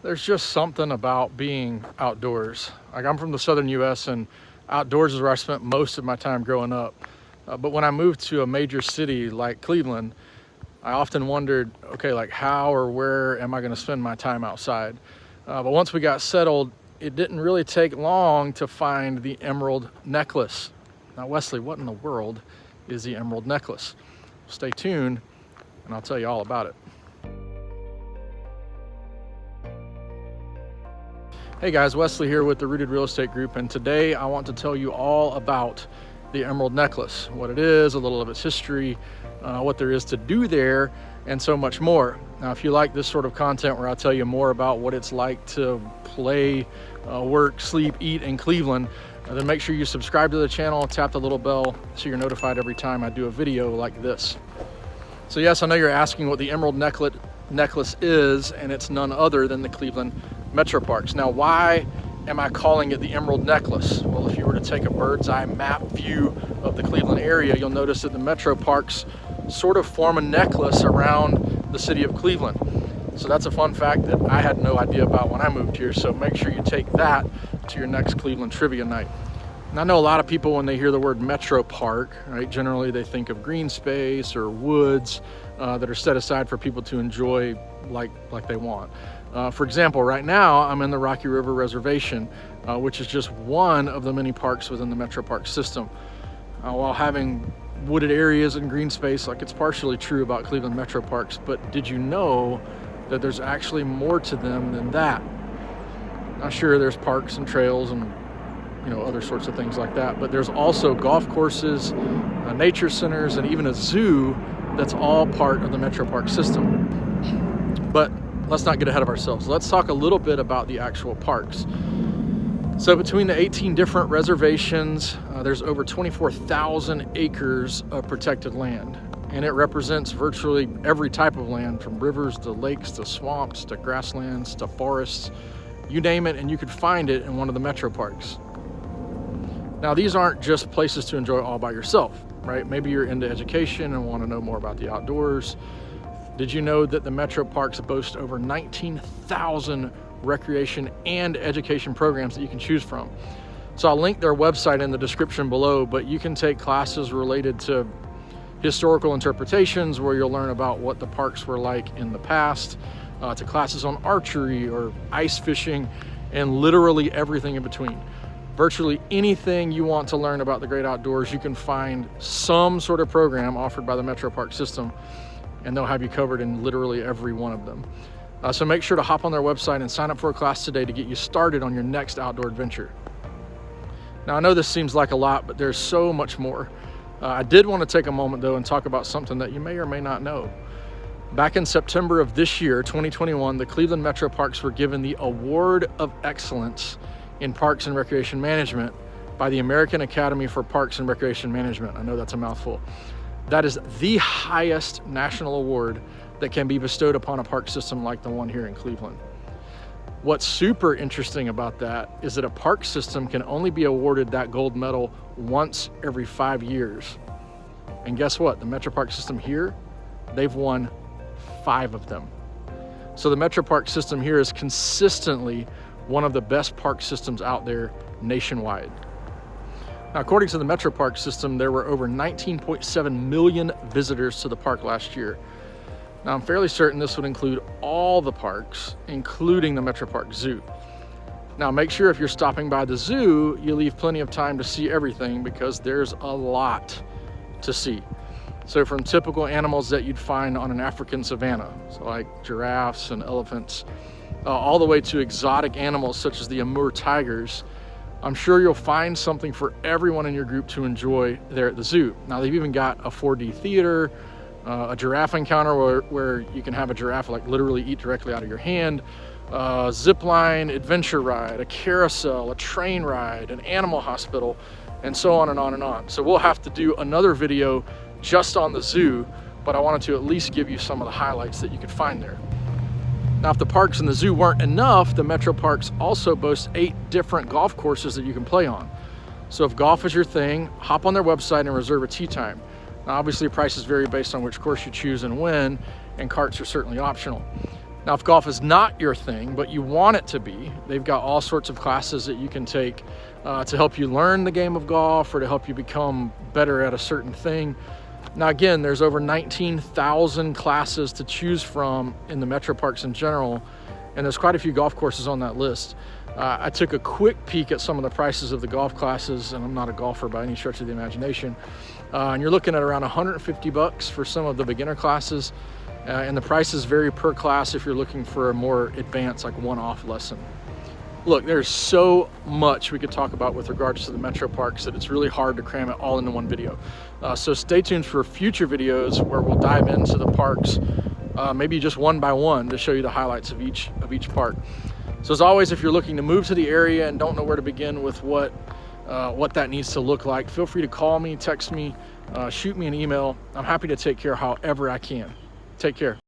There's just something about being outdoors. Like, I'm from the southern US, and outdoors is where I spent most of my time growing up. But when I moved to a major city like Cleveland, I often wondered, okay, like how or where am I going to spend my time outside? But once we got settled, it didn't really take long to find the emerald necklace. Now, Wesley, what in the world is the emerald necklace? Stay tuned and I'll tell you all about it. Hey guys, Wesley here with the Rooted Real Estate Group, and today I want to tell you all about the emerald necklace, what it is, a little of its history, what there is to do there, and so much more. Now, if you like this sort of content where I tell you more about what it's like to play, work, sleep, eat in Cleveland, then make sure you subscribe to the channel, tap the little bell so you're notified every time I do a video like this. So yes, I know you're asking what the emerald necklace is, and it's none other than the Cleveland Metroparks. Now, why am I calling it the emerald necklace? Well, if you were to take a bird's eye map view of the Cleveland area, you'll notice that the Metroparks sort of form a necklace around the city of Cleveland. So that's a fun fact that I had no idea about when I moved here. So make sure you take that to your next Cleveland trivia night. And I know a lot of people, when they hear the word Metropark, right, generally they think of green space or woods that are set aside for people to enjoy like they want. For example, right now I'm in the Rocky River Reservation, which is just one of the many parks within the Metropark system. While having wooded areas and green space, like, it's partially true about Cleveland Metroparks, but did you know that there's actually more to them than that? Now, sure, there's parks and trails and other sorts of things like that, but there's also golf courses, nature centers, and even a zoo that's all part of the Metropark system. But let's not get ahead of ourselves. Let's talk a little bit about the actual parks. So between the 18 different reservations, there's over 24,000 acres of protected land, and it represents virtually every type of land, from rivers to lakes to swamps to grasslands to forests, you name it, and you could find it in one of the Metroparks. Now, these aren't just places to enjoy all by yourself, right? Maybe you're into education and want to know more about the outdoors. Did you know that the Metroparks boast over 19,000 recreation and education programs that you can choose from? So I'll link their website in the description below, but you can take classes related to historical interpretations, where you'll learn about what the parks were like in the past, to classes on archery or ice fishing, and literally everything in between. Virtually anything you want to learn about the great outdoors, you can find some sort of program offered by the Metropark system, and they'll have you covered in literally every one of them. So make sure to hop on their website and sign up for a class today to get you started on your next outdoor adventure. Now, I know this seems like a lot, but there's so much more. I did want to take a moment though and talk about something that you may or may not know. Back in September of this year, 2021, the Cleveland Metroparks were given the Award of Excellence in Parks and Recreation Management by the American Academy for Parks and Recreation Management. I know that's a mouthful. That is the highest national award that can be bestowed upon a park system like the one here in Cleveland. What's super interesting about that is that a park system can only be awarded that gold medal once every 5 years. And guess what? The Metropark system here, they've won 5 of them. So the Metropark system here is consistently one of the best park systems out there nationwide. Now, according to the Metropark system, there were over 19.7 million visitors to the park last year. Now, I'm fairly certain this would include all the parks, including the Metropark Zoo. Now, make sure if you're stopping by the zoo, you leave plenty of time to see everything, because there's a lot to see. So from typical animals that you'd find on an African savanna, so like giraffes and elephants, all the way to exotic animals such as the Amur tigers, I'm sure you'll find something for everyone in your group to enjoy there at the zoo. Now, they've even got a 4D theater, a giraffe encounter where you can have a giraffe like literally eat directly out of your hand, a zip line adventure ride, a carousel, a train ride, an animal hospital, and so on and on and on. So we'll have to do another video just on the zoo, but I wanted to at least give you some of the highlights that you could find there. Now, if the parks and the zoo weren't enough, the Metroparks also boast 8 different golf courses that you can play on. So if golf is your thing, hop on their website and reserve a tee time. Now, obviously prices vary based on which course you choose and when, and carts are certainly optional. Now, if golf is not your thing, but you want it to be, they've got all sorts of classes that you can take to help you learn the game of golf or to help you become better at a certain thing. Now, again, there's over 19,000 classes to choose from in the Metroparks in general, and there's quite a few golf courses on that list. I took a quick peek at some of the prices of the golf classes, and I'm not a golfer by any stretch of the imagination. And you're looking at around 150 bucks for some of the beginner classes. And the prices vary per class if you're looking for a more advanced, like one-off lesson. Look, there's so much we could talk about with regards to the Metroparks that it's really hard to cram it all into one video. So stay tuned for future videos where we'll dive into the parks, maybe just one by one, to show you the highlights of each park. So as always, if you're looking to move to the area and don't know where to begin with what that needs to look like, feel free to call me, text me, shoot me an email. I'm happy to take care however I can. Take care.